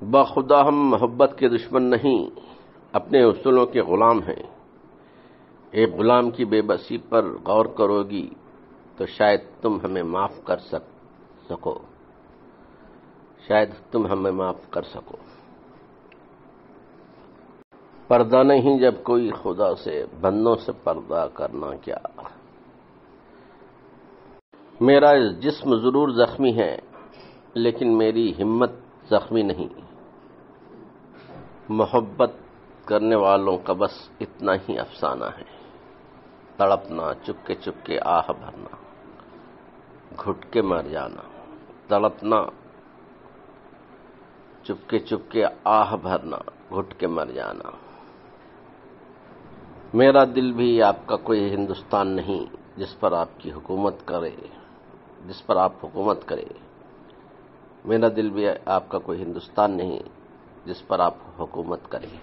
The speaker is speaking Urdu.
بخدا ہم محبت کے دشمن نہیں، اپنے اصولوں کے غلام ہیں۔ ایک غلام کی بے بسی پر غور کرو گی تو شاید تم ہمیں معاف کر سکو، شاید تم ہمیں معاف کر سکو۔ پردہ نہیں جب کوئی خدا سے، بندوں سے پردہ کرنا کیا۔ میرا جسم ضرور زخمی ہے لیکن میری ہمت زخمی نہیں۔ محبت کرنے والوں کا بس اتنا ہی افسانہ ہے، تڑپنا، چپکے چپکے آہ بھرنا، گھٹ کے مر جانا۔ تڑپنا، چپکے چپکے آہ بھرنا، گھٹ کے مر جانا۔ میرا دل بھی آپ کا کوئی ہندوستان نہیں جس پر آپ حکومت کرے۔ میرا دل بھی آپ کا کوئی ہندوستان نہیں جس پر آپ حکومت کریں۔